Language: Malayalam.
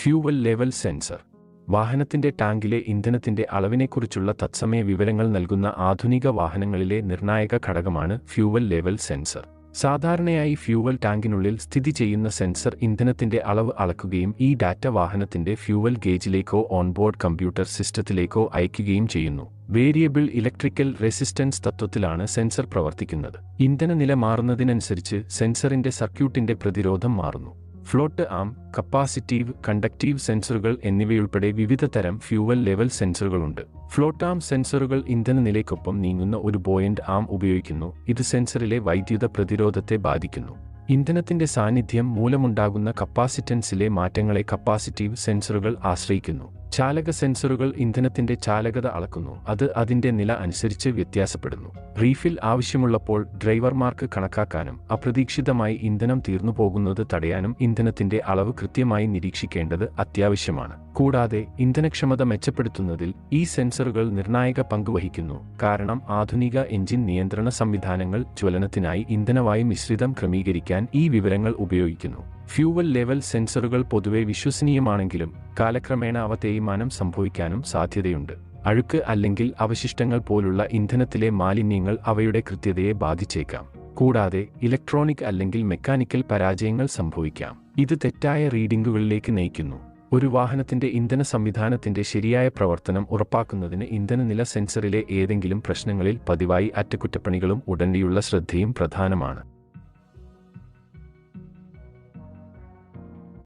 Fuel level sensor. വാഹനത്തിന്റെ ടാങ്കിലെ ഇന്ധനത്തിന്റെ അളവിനെക്കുറിച്ചുള്ള തത്സമയ വിവരങ്ങൾ നൽകുന്ന ആധുനിക വാഹനങ്ങളിലെ നിർണായക ഘടകമാണ് ഫ്യൂവൽ ലെവൽ സെൻസർ. സാധാരണയായി ഫ്യൂവൽ ടാങ്കിനുള്ളിൽ സ്ഥിതി ചെയ്യുന്ന സെൻസർ ഇന്ധനത്തിന്റെ അളവ് അളക്കുകയും ഈ ഡാറ്റ വാഹനത്തിന്റെ ഫ്യൂവൽ ഗേജിലേക്കോ ഓൺബോർഡ് കമ്പ്യൂട്ടർ സിസ്റ്റത്തിലേക്കോ അയയ്ക്കുകയും ചെയ്യുന്നു. വേരിയബിൾ ഇലക്ട്രിക്കൽ റെസിസ്റ്റൻസ് തത്വത്തിലാണ് സെൻസർ പ്രവർത്തിക്കുന്നത്. ഇന്ധനനില മാറുന്നതിനനുസരിച്ച് സെൻസറിന്റെ സർക്യൂട്ടിന്റെ പ്രതിരോധം മാറുന്നു. ഫ്ലോട്ട് ആം, കപ്പാസിറ്റീവ്, കണ്ടക്റ്റീവ് സെൻസറുകൾ എന്നിവയുൾപ്പെടെ വിവിധ തരം ഫ്യൂവൽ ലെവൽ സെൻസറുകളുണ്ട്. ഫ്ലോട്ട് ആം സെൻസറുകൾ ഇന്ധനനിലയ്ക്കൊപ്പം നീങ്ങുന്ന ഒരു ബോയന്റ് ആം ഉപയോഗിക്കുന്നു. ഇത് സെൻസറിലെ വൈദ്യുത പ്രതിരോധത്തെ ബാധിക്കുന്നു. ഇന്ധനത്തിന്റെ സാന്നിധ്യം മൂലമുണ്ടാകുന്ന കപ്പാസിറ്റൻസിലെ മാറ്റങ്ങളെ കപ്പാസിറ്റീവ് സെൻസറുകൾ ആശ്രയിക്കുന്നു. ചാലക സെൻസറുകൾ ഇന്ധനത്തിന്റെ ചാലകത അളക്കുന്നു. അത് അതിന്റെ നില അനുസരിച്ച് വ്യത്യാസപ്പെടുന്നു. റീഫിൽ ആവശ്യമുള്ളപ്പോൾ ഡ്രൈവർമാർക്ക് കണക്കാക്കാനും അപ്രതീക്ഷിതമായി ഇന്ധനം തീർന്നുപോകുന്നത് തടയാനും ഇന്ധനത്തിന്റെ അളവ് കൃത്യമായി നിരീക്ഷിക്കേണ്ടത് അത്യാവശ്യമാണ്. കൂടാതെ ഇന്ധനക്ഷമത മെച്ചപ്പെടുത്തുന്നതിൽ ഈ സെൻസറുകൾ നിർണായക പങ്ക് വഹിക്കുന്നു. കാരണം ആധുനിക എഞ്ചിൻ നിയന്ത്രണ സംവിധാനങ്ങൾ ജ്വലനത്തിനായി ഇന്ധനവായു മിശ്രിതം ക്രമീകരിക്കാൻ ഈ വിവരങ്ങൾ ഉപയോഗിക്കുന്നു. ഫ്യൂവൽ ലെവൽ സെൻസറുകൾ പൊതുവെ വിശ്വസനീയമാണെങ്കിലും കാലക്രമേണ അവ തേയ്മാനം സംഭവിക്കാനും സാധ്യതയുണ്ട്. അഴുക്ക് അല്ലെങ്കിൽ അവശിഷ്ടങ്ങൾ പോലുള്ള ഇന്ധനത്തിലെ മാലിന്യങ്ങൾ അവയുടെ കൃത്യതയെ ബാധിച്ചേക്കാം. കൂടാതെ ഇലക്ട്രോണിക് അല്ലെങ്കിൽ മെക്കാനിക്കൽ പരാജയങ്ങൾ സംഭവിക്കാം. ഇത് തെറ്റായ റീഡിംഗുകളിലേക്ക് നയിക്കുന്നു. ഒരു വാഹനത്തിന്റെ ഇന്ധന സംവിധാനത്തിന്റെ ശരിയായ പ്രവർത്തനം ഉറപ്പാക്കുന്നതിന് ഇന്ധനനില സെൻസറിലെ ഏതെങ്കിലും പ്രശ്നങ്ങളിൽ പതിവായി അറ്റകുറ്റപ്പണികളും ഉടനെയുള്ള ശ്രദ്ധയും പ്രധാനമാണ്.